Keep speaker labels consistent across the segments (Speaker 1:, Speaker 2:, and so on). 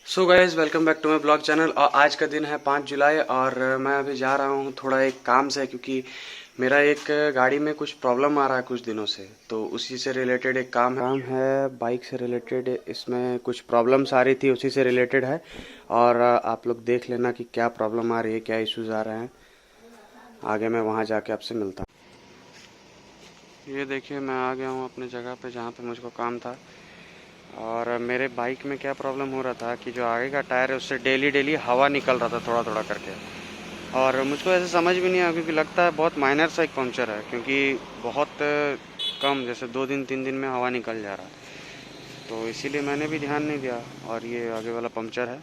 Speaker 1: So guys welcome back to my blog channel. और आज का दिन है 5 जुलाई और मैं अभी जा रहा हूँ थोड़ा एक काम से, क्योंकि मेरा एक गाड़ी में कुछ प्रॉब्लम आ रहा है कुछ दिनों से। तो उसी से रिलेटेड एक काम है बाइक से रिलेटेड। इसमें कुछ प्रॉब्लम्स आ रही थी, उसी से रिलेटेड है। और आप लोग देख लेना कि क्या प्रॉब्लम आ रही है, क्या इश्यूज़ आ रहे हैं। आगे मैं वहाँ जाके आपसे मिलता हूँ। ये देखिए मैं आ गया हूँ अपने जगह पे जहाँ पे मुझको काम था। और मेरे बाइक में क्या प्रॉब्लम हो रहा था कि जो आगे का टायर है उससे डेली डेली हवा निकल रहा था थोड़ा थोड़ा करके। और मुझको ऐसे समझ भी नहीं आया, क्योंकि लगता है बहुत माइनर सा एक पंक्चर है, क्योंकि बहुत कम, जैसे 2 दिन 3 दिन में हवा निकल जा रहा है। तो इसीलिए मैंने भी ध्यान नहीं दिया और ये आगे वाला पंक्चर है।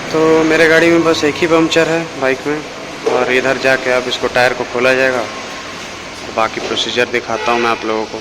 Speaker 1: तो मेरे गाड़ी में बस एक ही पंक्चर है बाइक में। और इधर जाके अब इसको टायर को खोला जाएगा और बाकी प्रोसीजर दिखाता हूँ मैं आप लोगों को।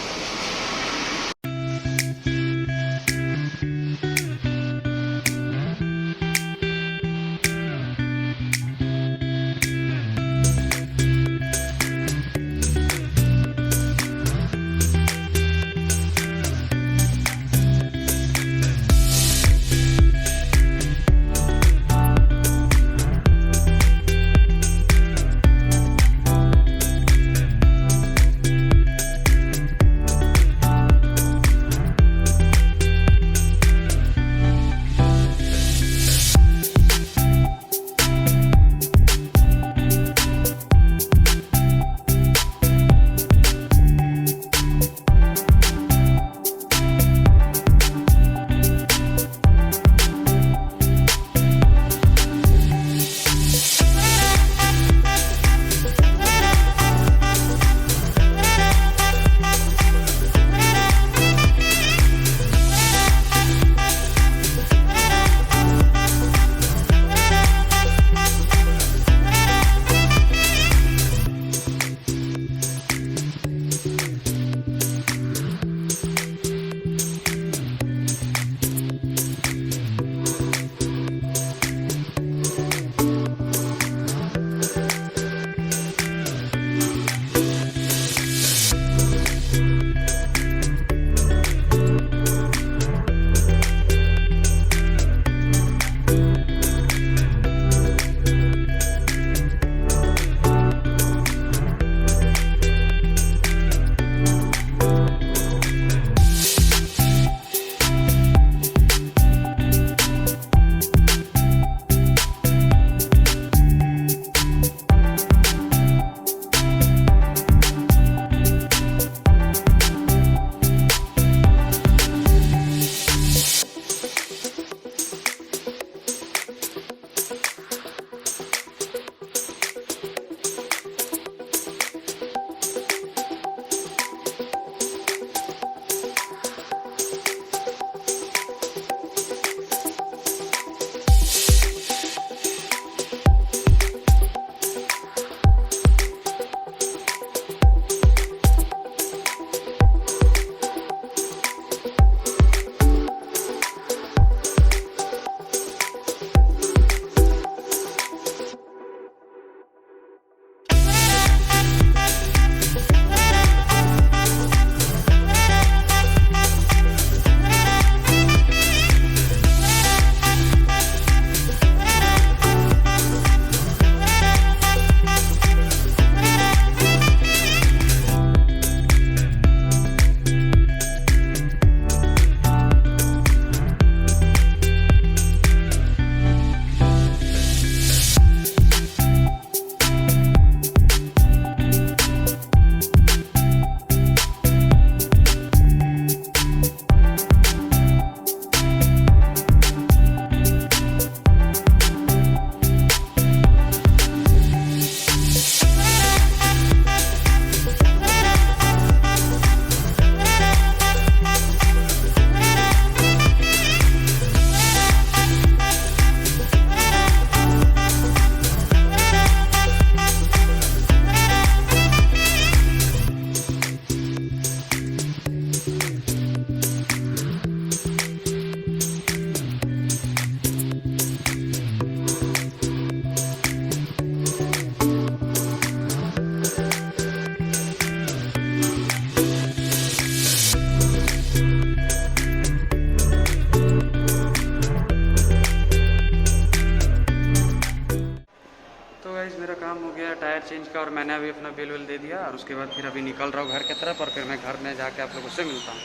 Speaker 1: टायर चेंज का और मैंने अभी अपना बिल विल दे दिया और उसके बाद फिर अभी निकल रहा हूँ घर की तरफ और फिर मैं घर में जाके आप लोगों से मिलता हूँ।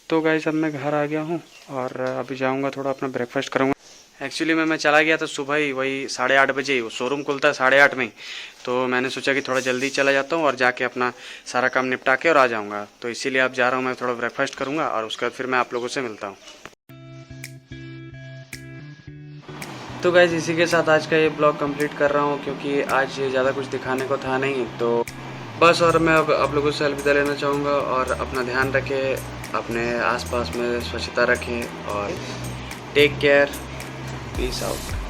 Speaker 1: तो गाइस अब मैं घर आ गया हूँ और अभी जाऊँगा थोड़ा अपना ब्रेकफास्ट करूँगा। एक्चुअली मैं चला गया था सुबह ही, वही 8:30 बजे ही, वो शोरूम खुलता है 8:30 में ही, तो मैंने सोचा कि थोड़ा जल्दी चला जाता हूँ और जाके अपना सारा काम निपटा के और आ जाऊँगा। तो इसीलिए अब जा रहा हूँ, मैं थोड़ा ब्रेकफास्ट करूँगा और उसके बाद फिर मैं आप लोगों से मिलता हूँ। तो गाइस इसी के साथ आज का ये ब्लॉग कंप्लीट कर रहा हूँ क्योंकि आज ज़्यादा कुछ दिखाने को था नहीं, तो बस। और मैं अब आप लोगों से अलविदा लेना चाहूँगा और अपना ध्यान रखें, अपने आसपास में स्वच्छता रखें और टेक केयर, पीस आउट।